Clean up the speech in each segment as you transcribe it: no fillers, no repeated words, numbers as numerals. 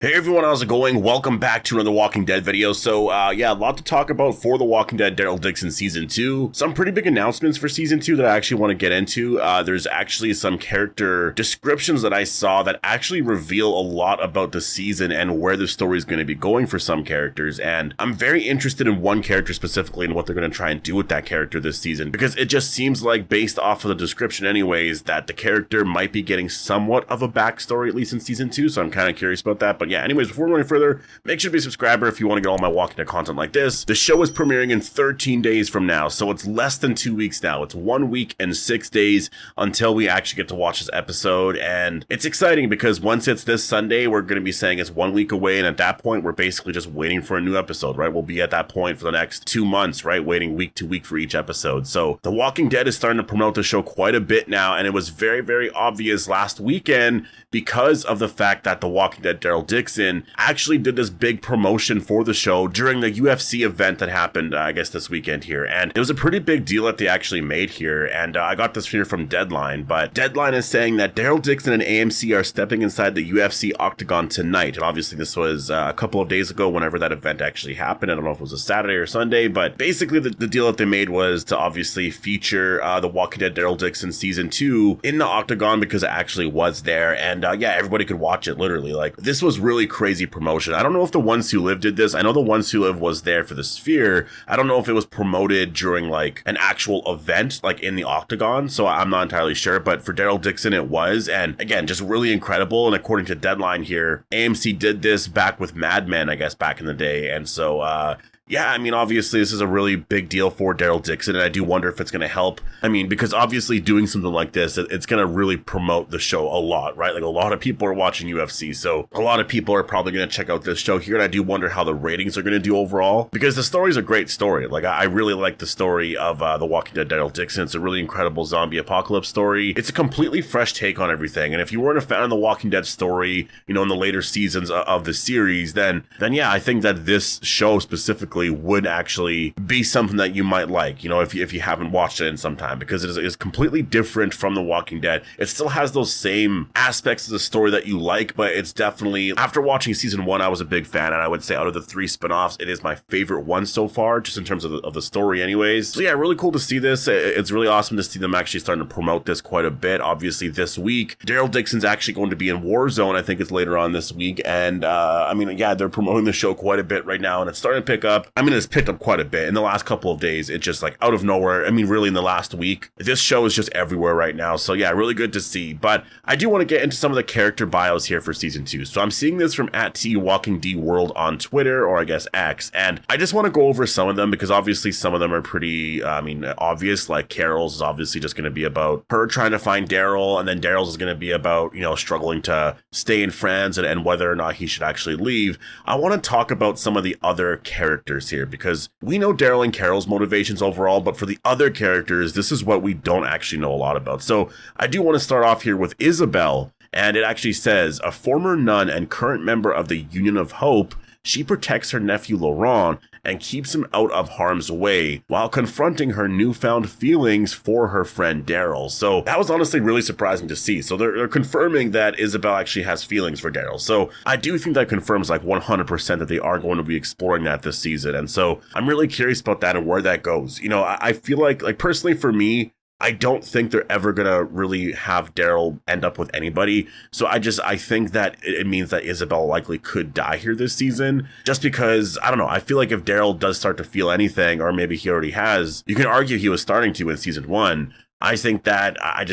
Hey everyone, how's it going? Welcome back to another Walking Dead video. So, a lot to talk about for The Walking Dead Daryl Dixon Season 2. Some pretty big announcements for Season 2 that I actually want to get into. There's actually some character descriptions that I saw that actually reveal a lot about the season and where the story is going to be going for some characters. And I'm very interested in one character specifically and what they're going to try and do with that character this season, because it just seems like, based off of the description anyways, that the character might be getting somewhat of a backstory, at least in Season 2. So I'm kind of curious about that. But yeah, anyways, before we go any further, make sure to be a subscriber if you want to get all my Walking Dead content like this. The show is premiering in 13 days from now, so it's less than 2 weeks now. It's 1 week and 6 days until we actually get to watch this episode, and it's exciting because once it's this Sunday, we're going to be saying it's 1 week away, and at that point, we're basically just waiting for a new episode, right? We'll be at that point for the next 2 months, right? Waiting week to week for each episode. So The Walking Dead is starting to promote the show quite a bit now, and it was very, very obvious last weekend because of the fact that The Walking Dead Daryl Dixon actually did this big promotion for the show during the UFC event that happened, I guess, this weekend here. And it was a pretty big deal that they actually made here. And I got this here from Deadline, but Deadline is saying that Daryl Dixon and AMC are stepping inside the UFC octagon tonight. And obviously this was a couple of days ago whenever that event actually happened. I don't know if it was a Saturday or Sunday, but basically the deal that they made was to obviously feature The Walking Dead Daryl Dixon Season 2 in the octagon because it actually was there. And everybody could watch it, literally. Like, this was really crazy promotion. I don't know if the Ones Who Live did this. I know the Ones Who Live was there for the Sphere. I don't know if it was promoted during like an actual event, like in the octagon, so I'm not entirely sure, but for Daryl Dixon it was. And again, just really incredible. And according to Deadline here, AMC did this back with Mad Men, I guess, back in the day. And so yeah, I mean, obviously this is a really big deal for Daryl Dixon, and I do wonder if it's going to help. I mean, because obviously doing something like this, it's going to really promote the show a lot, right? Like, a lot of people are watching UFC, so a lot of people are probably going to check out this show here, and I do wonder how the ratings are going to do overall, because the story's a great story. Like, I really like the story of The Walking Dead Daryl Dixon. It's a really incredible zombie apocalypse story. It's a completely fresh take on everything, and if you weren't a fan of The Walking Dead story, you know, in the later seasons of the series, then yeah, I think that this show specifically would actually be something that you might like, you know, if you haven't watched it in some time, because it is completely different from The Walking Dead. It still has those same aspects of the story that you like, but it's definitely, after watching Season 1, I was a big fan, and I would say out of the 3 spinoffs, it is my favorite one so far, just in terms of the story anyways. So yeah, really cool to see this. It's really awesome to see them actually starting to promote this quite a bit. Obviously this week, Daryl Dixon's actually going to be in Warzone, I think it's later on this week, and I mean, yeah, they're promoting the show quite a bit right now, and it's starting to pick up. I mean, it's picked up quite a bit in the last couple of days. It just, like, out of nowhere, I mean, really in the last week, this show is just everywhere right now. So yeah, really good to see. But I do want to get into some of the character bios here for Season 2. So I'm seeing this from @TWalkingDWorld on Twitter, or I guess X, and I just want to go over some of them because obviously some of them are pretty, obvious. Like, Carol's is obviously just going to be about her trying to find Daryl, and then Daryl's is going to be about, you know, struggling to stay in France and whether or not he should actually leave. I want to talk about some of the other characters here, because we know Daryl and Carol's motivations overall, but for the other characters, this is what we don't actually know a lot about. So I do want to start off here with Isabelle, and it actually says, a former nun and current member of the Union of Hope, she protects her nephew Laurent and keeps him out of harm's way while confronting her newfound feelings for her friend Daryl. So that was honestly really surprising to see. So they're confirming that Isabelle actually has feelings for Daryl. So I do think that confirms like 100% that they are going to be exploring that this season. And so I'm really curious about that and where that goes. You know, I feel like personally for me, I don't think they're ever going to really have Daryl end up with anybody. So I think that it means that Isabelle likely could die here this season, just because, I don't know, I feel like if Daryl does start to feel anything, or maybe he already has, you can argue he was starting to in Season 1. I think that I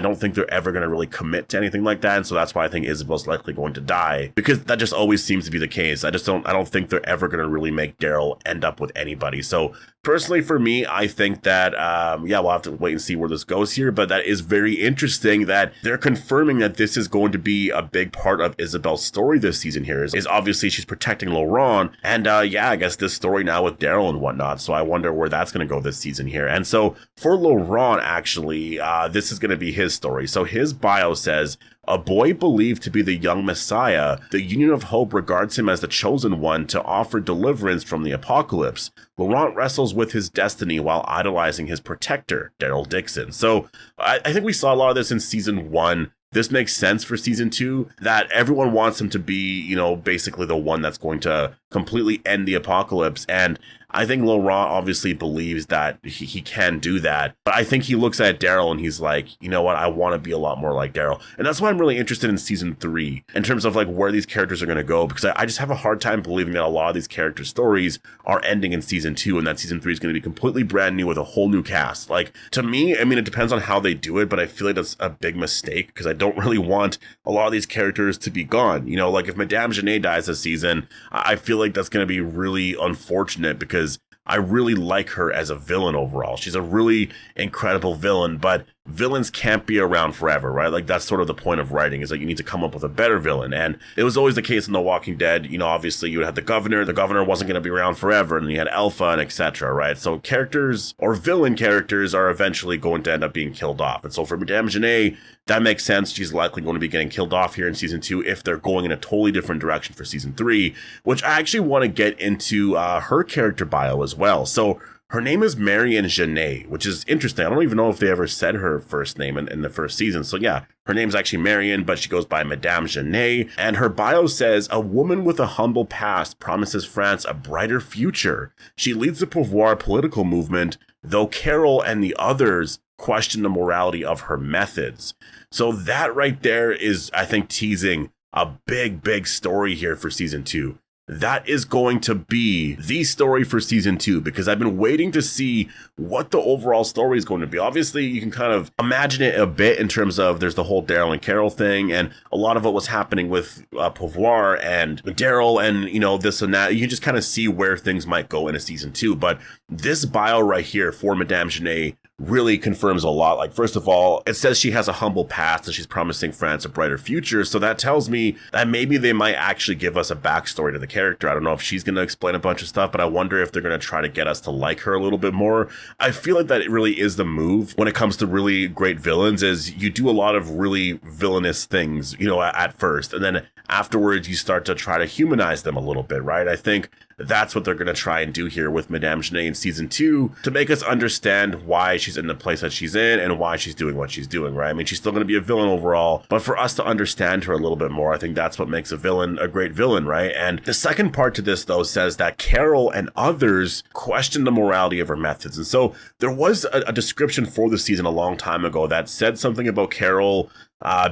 don't think they're ever going to really commit to anything like that. And so that's why I think Isabelle's likely going to die, because that just always seems to be the case. I don't think they're ever going to really make Daryl end up with anybody. So personally for me, I think that, we'll have to wait and see where this goes here, but that is very interesting that they're confirming that this is going to be a big part of Isabelle's story this season here, is obviously she's protecting Laurent, and I guess this story now with Daryl and whatnot. So I wonder where that's going to go this season here. And so for Laurent, actually, this is going to be his story. So his bio says, a boy believed to be the young Messiah, the Union of Hope regards him as the chosen one to offer deliverance from the apocalypse. Laurent wrestles with his destiny while idolizing his protector, Daryl Dixon. So I think we saw a lot of this in Season 1. this makes sense for season 2, that everyone wants him to be, you know, basically the one that's going to completely end the apocalypse. And I think Laurent obviously believes that he can do that. But I think he looks at Daryl and he's like, you know what, I want to be a lot more like Daryl. And that's why I'm really interested in season 3 in terms of like where these characters are going to go, because I just have a hard time believing that a lot of these character stories are ending in season 2 and that season 3 is going to be completely brand new with a whole new cast. Like, to me, I mean, it depends on how they do it, but I feel like that's a big mistake because I don't really want a lot of these characters to be gone. You know, like if Madame Genet dies this season, I feel like that's going to be really unfortunate because I really like her as a villain overall. She's a really incredible villain, but villains can't be around forever, right? Like that's sort of the point of writing, is that you need to come up with a better villain. And it was always the case in The Walking Dead. You know, obviously you would have the governor wasn't going to be around forever, and then you had Alpha and etc., right? So characters or villain characters are eventually going to end up being killed off. And so for Madame Genet, that makes sense. She's likely going to be getting killed off here in season 2 if they're going in a totally different direction for season 3, which I actually want to get into her character bio as well. So her name is Marion Genet, which is interesting. I don't even know if they ever said her first name in the first season. So yeah, her name's actually Marion, but she goes by Madame Genet. And her bio says, a woman with a humble past promises France a brighter future. She leads the Pouvoir political movement, though Carol and the others question the morality of her methods. So that right there is, I think, teasing a big story here for season 2. That is going to be the story for season 2, because I've been waiting to see what the overall story is going to be. Obviously, you can kind of imagine it a bit in terms of there's the whole Daryl and Carol thing, and a lot of what was happening with Pouvoir and Daryl and, you know, this and that. You can just kind of see where things might go in a season 2. But this bio right here for Madame Genet really confirms a lot. Like, first of all, it says she has a humble past and she's promising France a brighter future. So that tells me that maybe they might actually give us a backstory to the character. I don't know if she's going to explain a bunch of stuff, but I wonder if they're going to try to get us to like her a little bit more. I feel like that it really is the move when it comes to really great villains, is you do a lot of really villainous things, you know, at first, and then afterwards you start to try to humanize them a little bit, right? I think that's what they're going to try and do here with Madame Genet in season 2, to make us understand why she's in the place that she's in and why she's doing what she's doing, right? I mean, she's still going to be a villain overall, but for us to understand her a little bit more, I think that's what makes a villain a great villain, right? And the second part to this, though, says that Carol and others question the morality of her methods. And so there was a description for the season a long time ago that said something about Carol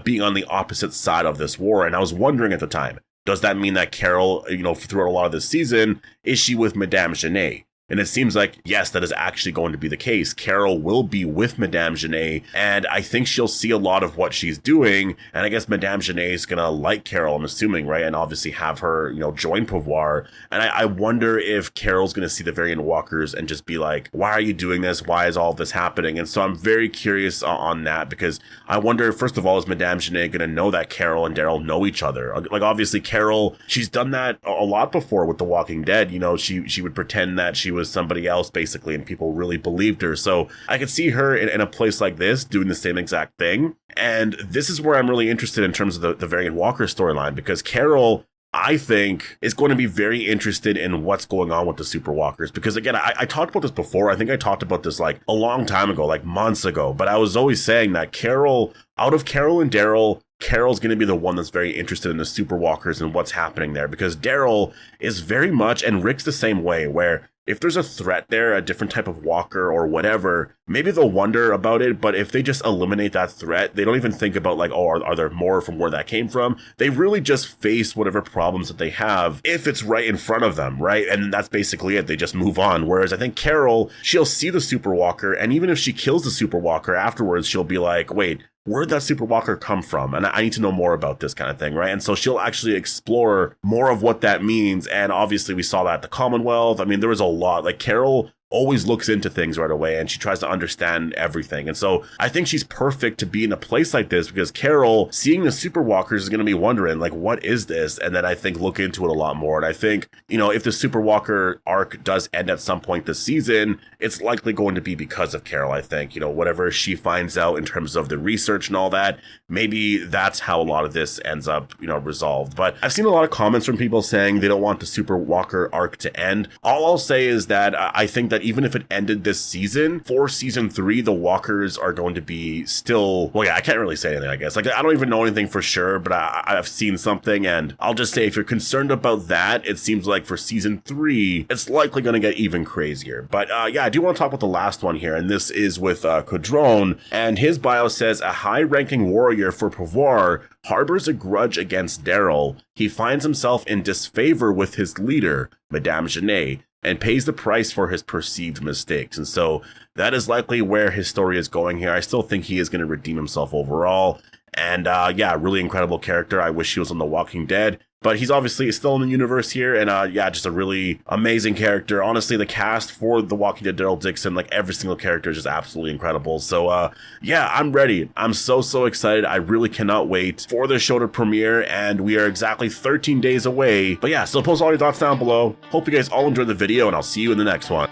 being on the opposite side of this war. And I was wondering at the time, does that mean that Carol, you know, throughout a lot of this season, is she with Madame Genet? And it seems like, yes, that is actually going to be the case. Carol will be with Madame Genet, and I think she'll see a lot of what she's doing. And I guess Madame Genet is going to like Carol, I'm assuming, right? And obviously have her, you know, join Pouvoir. And I wonder if Carol's going to see the Variant Walkers and just be like, why are you doing this? Why is all this happening? And so I'm very curious on that, because I wonder, first of all, is Madame Genet going to know that Carol and Daryl know each other? Like, obviously, Carol, she's done that a lot before with The Walking Dead. You know, she would pretend that she was somebody else, basically, and people really believed her. So I could see her in a place like this doing the same exact thing. And this is where I'm really interested in terms of the Variant Walker storyline, because Carol, I think, is going to be very interested in what's going on with the Super Walkers. Because again, I talked about this before. I think I talked about this like a long time ago, like months ago, but I was always saying that Carol, out of Carol and Daryl, Carol's going to be the one that's very interested in the Super Walkers and what's happening there, because Daryl is very much, and Rick's the same way, where if there's a threat there, a different type of walker or whatever, maybe they'll wonder about it. But if they just eliminate that threat, they don't even think about like, oh, are there more from where that came from? They really just face whatever problems that they have if it's right in front of them, right? And that's basically it. They just move on. Whereas I think Carol, she'll see the Super Walker, and even if she kills the Super Walker afterwards, she'll be like, wait, where'd that Super Walker come from? And I need to know more about this kind of thing, right? And so she'll actually explore more of what that means. And obviously we saw that at the Commonwealth. I mean, there was a lot. Like, Carol always looks into things right away, and she tries to understand everything. And so I think she's perfect to be in a place like this, because Carol, seeing the Super Walkers, is going to be wondering, like, what is this? And then I think look into it a lot more. And I think, you know, if the Super Walker arc does end at some point this season, it's likely going to be because of Carol. I think, you know, whatever she finds out in terms of the research and all that, maybe that's how a lot of this ends up, you know, resolved. But I've seen a lot of comments from people saying they don't want the Super Walker arc to end. All I'll say is that I think that even if it ended this season, for season 3, the walkers are going to be still, well, yeah, I can't really say anything, I guess. Like, I don't even know anything for sure, but I've seen something, and I'll just say, if you're concerned about that, it seems like for season 3, it's likely going to get even crazier. But yeah, I do want to talk about the last one here, and this is with Krone, and his bio says, a high-ranking warrior for pouvoir harbors a grudge against Daryl. He finds himself in disfavor with his leader, Madame Genet, and pays the price for his perceived mistakes. And so that is likely where his story is going here. I still think he is going to redeem himself overall. And yeah, really incredible character. I wish he was on The Walking Dead, but he's obviously still in the universe here. And yeah, just a really amazing character. Honestly, the cast for The Walking Dead Daryl Dixon, like every single character is just absolutely incredible. So yeah, I'm ready. I'm so excited. I really cannot wait for the show to premiere, and we are exactly 13 days away. But yeah, so post all your thoughts down below. Hope you guys all enjoyed the video, and I'll see you in the next one.